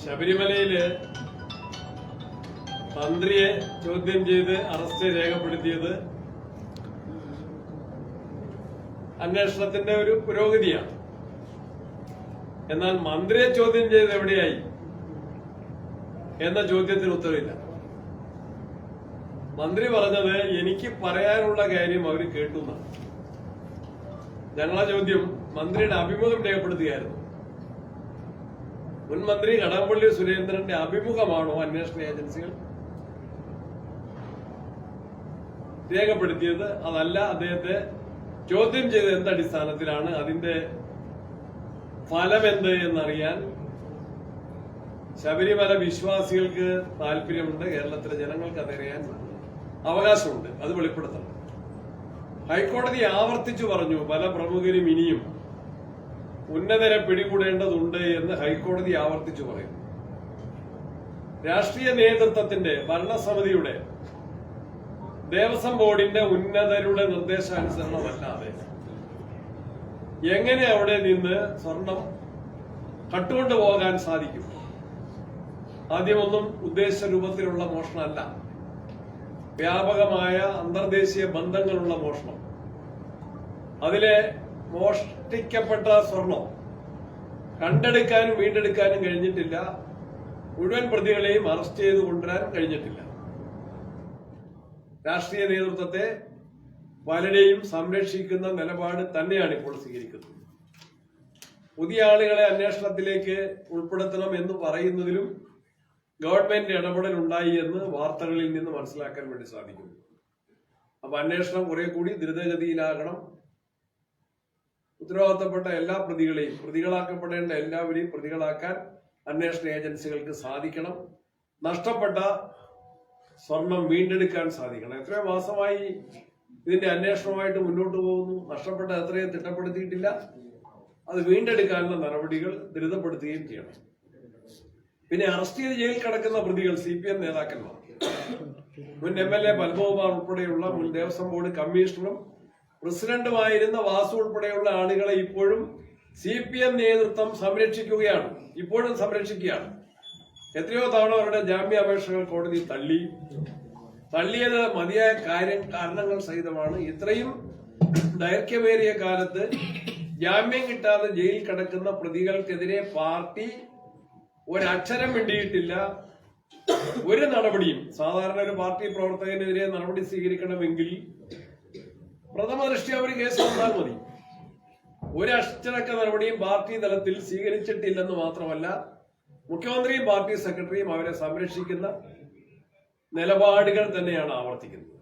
ശബരിമലയില് തന്ത്രിയെ ചോദ്യം ചെയ്ത് അറസ്റ്റ് രേഖപ്പെടുത്തിയത് അന്വേഷണത്തിന്റെ ഒരു പുരോഗതിയാണ്. എന്നാൽ മന്ത്രിയെ ചോദ്യം ചെയ്ത് എവിടെയായി എന്ന ചോദ്യത്തിന് ഉത്തരവില്ല. മന്ത്രി പറഞ്ഞത് എനിക്ക് പറയാനുള്ള കാര്യം അവർ കേട്ടു എന്നാണ്. ഞങ്ങളെ ചോദ്യം മന്ത്രിയുടെ അഭിമുഖം രേഖപ്പെടുത്തുകയായിരുന്നു. മുൻ മന്ത്രി കടകംപള്ളി സുരേന്ദ്രന്റെ അഭിമുഖമാണോ അന്വേഷണ ഏജൻസികൾ രേഖപ്പെടുത്തിയത്? അതല്ല, അദ്ദേഹത്തെ ചോദ്യം ചെയ്ത് എന്തടിസ്ഥാനത്തിലാണ്, അതിന്റെ ഫലമെന്ത് എന്നറിയാൻ ശബരിമല വിശ്വാസികൾക്ക് താല്പര്യമുണ്ട്. കേരളത്തിലെ ജനങ്ങൾക്ക് അതറിയാൻ അവകാശമുണ്ട്. അത് വെളിപ്പെടുത്തണം. ഹൈക്കോടതി ആവർത്തിച്ചു പറഞ്ഞു, പല പ്രമുഖരും ഇനിയും ഉന്നതരെ പിടികൂടേണ്ടതുണ്ട് എന്ന് ഹൈക്കോടതി ആവർത്തിച്ചു പറയുന്നു. രാഷ്ട്രീയ നേതൃത്വത്തിന്റെ, ഭരണസമിതിയുടെ, ദേവസ്വം ബോർഡിന്റെ ഉന്നതരുടെ നിർദ്ദേശാനുസരണമല്ലാതെ എങ്ങനെ അവിടെ നിന്ന് സ്വർണം കട്ടുകൊണ്ടുപോകാൻ സാധിക്കും? ആദ്യമൊന്നും ഉദ്ദേശ രൂപത്തിലുള്ള മോഷണമല്ല, വ്യാപകമായ അന്തർദേശീയ ബന്ധങ്ങളുള്ള മോഷണം. അതിലെ മോഷ്ടിക്കപ്പെട്ട സ്വർണം കണ്ടെടുക്കാനും വീണ്ടെടുക്കാനും കഴിഞ്ഞിട്ടില്ല. മുഴുവൻ പ്രതികളെയും അറസ്റ്റ് ചെയ്ത് കൊണ്ടുവരാൻ കഴിഞ്ഞിട്ടില്ല. രാഷ്ട്രീയ നേതൃത്വത്തെ പലരെയും സംരക്ഷിക്കുന്ന നിലപാട് തന്നെയാണ് ഇപ്പോൾ സ്വീകരിക്കുന്നത്. പുതിയ ആളുകളെ അന്വേഷണത്തിലേക്ക് ഉൾപ്പെടുത്തണം എന്ന് പറയുന്നതിലും ഗവൺമെന്റ് ഇടപെടൽ ഉണ്ടായി എന്ന് വാർത്തകളിൽ നിന്ന് മനസ്സിലാക്കാൻ വേണ്ടി സാധിക്കും. അപ്പൊ അന്വേഷണം കുറെ കൂടി ദ്രുതഗതിയിലാകണം. ഉത്തരവാദിത്തപ്പെട്ട എല്ലാ പ്രതികളെയും, പ്രതികളാക്കപ്പെടേണ്ട എല്ലാവരെയും പ്രതികളാക്കാൻ അന്വേഷണ ഏജൻസികൾക്ക് സാധിക്കണം. നഷ്ടപ്പെട്ട സ്വർണം വീണ്ടെടുക്കാൻ സാധിക്കണം. എത്രയോ മാസമായി ഇതിന്റെ അന്വേഷണവുമായിട്ട് മുന്നോട്ട് പോകുന്നു. നഷ്ടപ്പെട്ട എത്രയും തിട്ടപ്പെടുത്തിയിട്ടില്ല. അത് വീണ്ടെടുക്കാനുള്ള നടപടികൾ ദ്രുതപ്പെടുത്തുകയും ചെയ്യണം. പിന്നെ അറസ്റ്റ് ചെയ്ത് ജയിലിൽ കിടക്കുന്ന പ്രതികൾ CPM നേതാക്കന്മാർ, മുൻ MLA പത്മകുമാർ ഉൾപ്പെടെയുള്ള മുൻ ദേവസ്വം ബോർഡ് കമ്മീഷണറും പ്രസിഡന്റുമായിരുന്ന വാസു ഉൾപ്പെടെയുള്ള ആളുകളെ ഇപ്പോഴും CPM നേതൃത്വം സംരക്ഷിക്കുകയാണ്, ഇപ്പോഴും സംരക്ഷിക്കുകയാണ്. എത്രയോ തവണ അവരുടെ ജാമ്യാപേക്ഷകൾ കോടതി തള്ളിയത് മതിയായ കാരണങ്ങൾ സഹിതമാണ്. ഇത്രയും ദൈർഘ്യമേറിയ കാലത്ത് ജാമ്യം കിട്ടാതെ ജയിലിൽ കിടക്കുന്ന പ്രതികൾക്കെതിരെ പാർട്ടി ഒരക്ഷരം മിണ്ടിയിട്ടില്ല. ഒരു നടപടിയും, സാധാരണ ഒരു പാർട്ടി പ്രവർത്തകനെതിരെ നടപടി സ്വീകരിക്കണമെങ്കിൽ പ്രഥമ ദൃഷ്ട്യാ ഒരു കേസ് വന്നാൽ മതി. ഒരു അച്ചടക്ക നടപടിയും പാർട്ടി തലത്തിൽ സ്വീകരിച്ചിട്ടില്ലെന്ന് മാത്രമല്ല, മുഖ്യമന്ത്രിയും പാർട്ടി സെക്രട്ടറിയും അവരെ സംരക്ഷിക്കുന്ന നിലപാടുകൾ തന്നെയാണ് ആവർത്തിക്കുന്നത്.